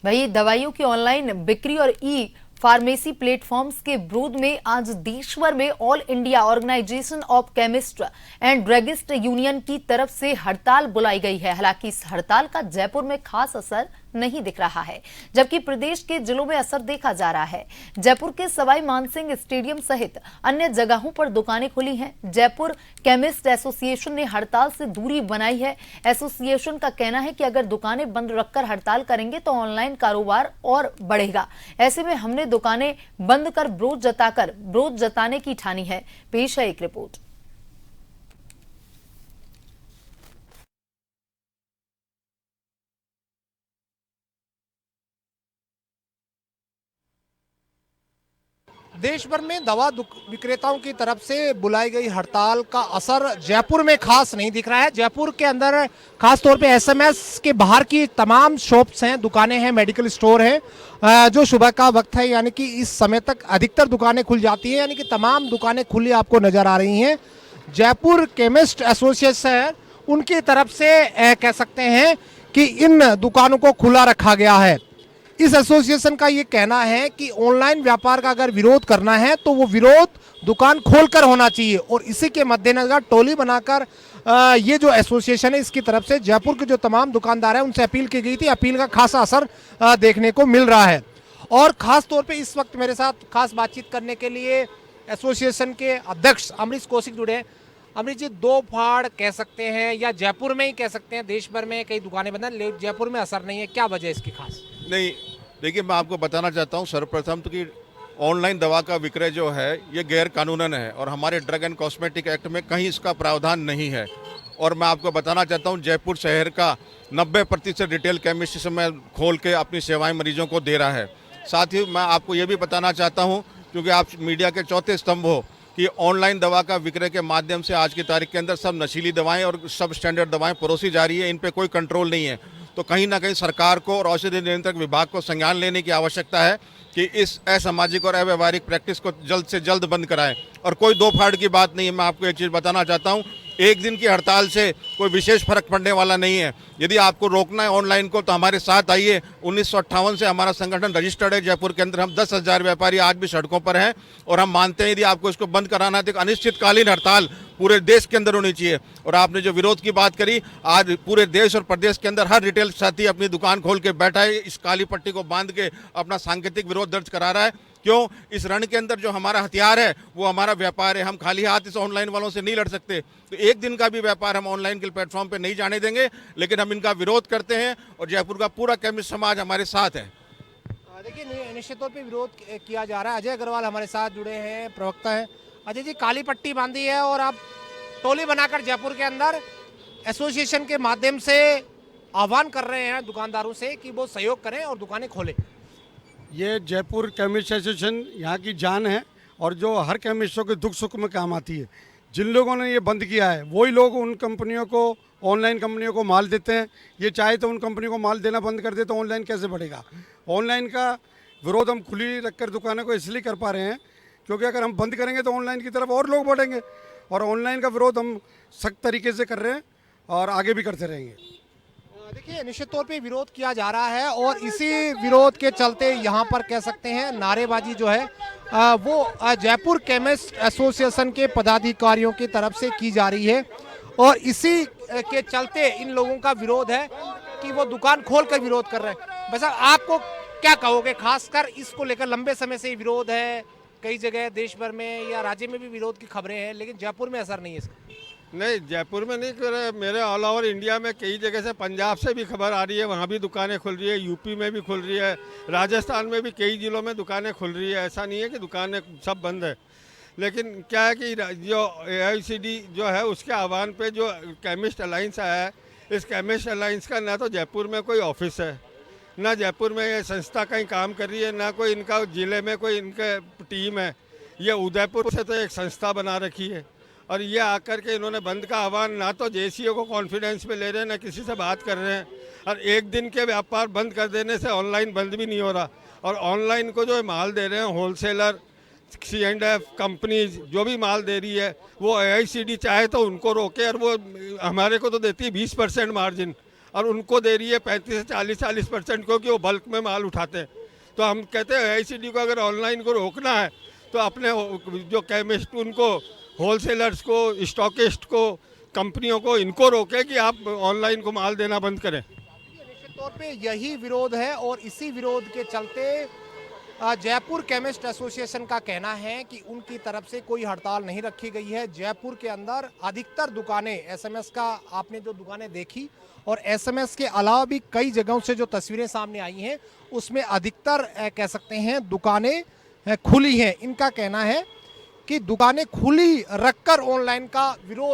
वहीं दवाइयों की ऑनलाइन बिक्री और ई फार्मेसी प्लेटफॉर्म्स के विरोध में आज देश भर में All India Organisation of Chemist and Druggist Union की तरफ से हड़ताल बुलाई गई है। हालांकि इस हड़ताल का जयपुर में खास असर नहीं दिख रहा है, जबकि प्रदेश के जिलों में असर देखा जा रहा है। जयपुर के सवाई मानसिंह स्टेडियम सहित अन्य जगहों पर दुकानें खुली हैं। जयपुर केमिस्ट एसोसिएशन ने हड़ताल से दूरी बनाई है। एसोसिएशन का कहना है कि अगर दुकानें बंद रखकर हड़ताल करेंगे तो ऑनलाइन कारोबार और बढ़ेगा। ऐसे में हमने दुकानें बंद कर विरोध जताने की ठानी है। पेश है एक रिपोर्ट। देश भर में दवा विक्रेताओं की तरफ से बुलाई गई हड़ताल का असर जयपुर में खास नहीं दिख रहा है। जयपुर के अंदर खास तौर पे एसएमएस के बाहर की तमाम शॉप्स हैं, दुकानें हैं, मेडिकल स्टोर हैं। जो सुबह का वक्त है यानी कि इस समय तक अधिकतर दुकानें खुल जाती हैं, यानी कि तमाम दुकानें खुली आपको नजर आ रही हैं। जयपुर केमिस्ट एसोसिएशन उनकी तरफ से कह सकते हैं कि इन दुकानों को खुला रखा गया है। इस एसोसिएशन का ये कहना है कि ऑनलाइन व्यापार का अगर विरोध करना है तो वो विरोध दुकान खोलकर होना चाहिए, और इसी के मद्देनजर टोली बनाकर ये जो एसोसिएशन है इसकी तरफ से जयपुर के जो तमाम दुकानदार हैं उनसे अपील की गई थी। अपील का खासा असर देखने को मिल रहा है। और खास तौर पे इस वक्त मेरे साथ खास बातचीत करने के लिए एसोसिएशन के अध्यक्ष अमरीश कौशिक जुड़े हैं। अमरीश जी, दो फाड़ कह सकते हैं या जयपुर में ही कह सकते हैं, देश भर में कई दुकानें बंद हैं, जयपुर में असर नहीं है, क्या वजह है इसकी खास? नहीं, देखिए मैं आपको बताना चाहता हूँ सर्वप्रथम तो कि ऑनलाइन दवा का विक्रय जो है ये गैर कानूनन है और हमारे ड्रग एंड कॉस्मेटिक एक्ट में कहीं इसका प्रावधान नहीं है। और मैं आपको बताना चाहता हूँ जयपुर शहर का 90% रिटेल केमिस्ट इस समय खोल के अपनी सेवाएं मरीजों को दे रहा है। साथ ही मैं आपको ये भी बताना चाहता हूँ, क्योंकि आप मीडिया के चौथे स्तंभ हो, कि ऑनलाइन दवा का विक्रय के माध्यम से आज की तारीख के अंदर सब नशीली दवाएं और सब स्टैंडर्ड दवाएं परोसी जा रही है। इन पे कोई कंट्रोल नहीं है। तो कहीं ना कहीं सरकार को और औषधि नियंत्रक विभाग को संज्ञान लेने की आवश्यकता है कि इस असामाजिक और अव्यवहारिक प्रैक्टिस को जल्द से जल्द बंद कराएं। और कोई दो फाड़ की बात नहीं है। मैं आपको एक चीज़ बताना चाहता हूं, एक दिन की हड़ताल से कोई विशेष फर्क पड़ने वाला नहीं है। यदि आपको रोकना है ऑनलाइन को तो हमारे साथ आइए। 1958 से हमारा संगठन रजिस्टर्ड है जयपुर के अंदर। हम 10,000 व्यापारी आज भी सड़कों पर हैं और हम मानते हैं यदि आपको इसको बंद कराना है तो एक अनिश्चितकालीन हड़ताल पूरे देश के अंदर होनी चाहिए। और आपने जो विरोध की बात करी, आज पूरे देश और प्रदेश के अंदर हर रिटेल साथी अपनी दुकान खोल के बैठा है, इस काली पट्टी को बांध के अपना सांकेतिक विरोध दर्ज करा रहा है। क्यों? इस रण के अंदर जो हमारा हथियार है वो हमारा व्यापार है। हम खाली हाथ इस ऑनलाइन वालों से नहीं लड़ सकते। तो एक दिन का भी व्यापार हम ऑनलाइन के प्लेटफॉर्म पे नहीं जाने देंगे, लेकिन हम इनका विरोध करते हैं और जयपुर का पूरा केमिस्ट समाज हमारे साथ है। देखिए, निश्चित तौर पे विरोध किया जा रहा है। अजय अग्रवाल हमारे साथ जुड़े हैं, प्रवक्ता हैं। अजय जी, काली पट्टी बांधी है और आप टोली बनाकर जयपुर के अंदर एसोसिएशन के माध्यम से आह्वान कर रहे हैं दुकानदारों से कि वो सहयोग करें और दुकानें खोलें। ये जयपुर केमिस्ट एसोसिएशन यहाँ की जान है और जो हर केमिस्टों के दुख सुख में काम आती है। जिन लोगों ने ये बंद किया है वही लोग उन कंपनियों को, ऑनलाइन कंपनियों को माल देते हैं। ये चाहे तो उन कंपनियों को माल देना बंद कर दे तो ऑनलाइन कैसे बढ़ेगा। ऑनलाइन का विरोध हम खुली रखकर दुकानों को इसलिए कर पा रहे हैं क्योंकि अगर हम बंद करेंगे तो ऑनलाइन की तरफ और लोग बढ़ेंगे, और ऑनलाइन का विरोध हम सख्त तरीके से कर रहे हैं और आगे भी करते रहेंगे। देखिए, निश्चित तौर पे विरोध किया जा रहा है और इसी विरोध के चलते यहाँ पर कह सकते हैं नारेबाजी जो है वो जयपुर केमिस्ट एसोसिएशन के पदाधिकारियों की तरफ से की जा रही है। और इसी के चलते इन लोगों का विरोध है कि वो दुकान खोल कर विरोध कर रहे हैं। बस आपको क्या कहोगे, खासकर इसको लेकर लंबे समय से विरोध है, कई जगह देश भर में या राज्य में भी विरोध की खबरें हैं, लेकिन जयपुर में असर नहीं है इसका? नहीं, जयपुर में नहीं कर रहे, मेरे ऑल ओवर इंडिया में कई जगह से, पंजाब से भी खबर आ रही है, वहाँ भी दुकानें खुल रही है, यूपी में भी खुल रही है, राजस्थान में भी कई जिलों में दुकानें खुल रही है। ऐसा नहीं है कि दुकानें सब बंद है। लेकिन क्या है कि जो AICD जो है उसके आह्वान पे जो केमिस्ट अलायंस आया है, इस केमिस्ट अलायंस का ना तो जयपुर में कोई ऑफिस है, ना जयपुर में ये संस्था कहीं काम कर रही है, ना कोई इनका जिले में कोई इनका टीम है। ये उदयपुर से तो एक संस्था बना रखी है और ये आकर के इन्होंने बंद का आह्वान ना तो JCO को कॉन्फिडेंस में ले रहे हैं, ना किसी से बात कर रहे हैं। और एक दिन के व्यापार बंद कर देने से ऑनलाइन बंद भी नहीं हो रहा। और ऑनलाइन को जो माल दे रहे हैं होलसेलर, C&F कंपनीज जो भी माल दे रही है वो AICD चाहे तो उनको रोके, और वो हमारे को तो देती है 20% मार्जिन। और उनको दे रही है 35 से 40% क्योंकि वो बल्क में माल उठाते हैं। तो हम कहते हैं AICTE को अगर ऑनलाइन को रोकना है तो अपने जो केमिस्ट उनको, होलसेलर्स को, स्टॉकिस्ट को, कंपनियों को, इनको रोके कि आप ऑनलाइन को माल देना बंद करें। निश्चित तौर पे यही विरोध है और इसी विरोध के चलते जयपुर केमिस्ट एसोसिएशन का कहना है कि उनकी तरफ से कोई हड़ताल नहीं रखी गई है। जयपुर के अंदर अधिकतर दुकानें, एसएमएस का आपने जो दुकानें देखी और एसएमएस के अलावा भी कई जगहों से जो तस्वीरें सामने आई हैं उसमें अधिकतर कह सकते हैं दुकानें खुली हैं। इनका कहना है कि दुकानें खुली रखकर ऑनलाइन का विरोध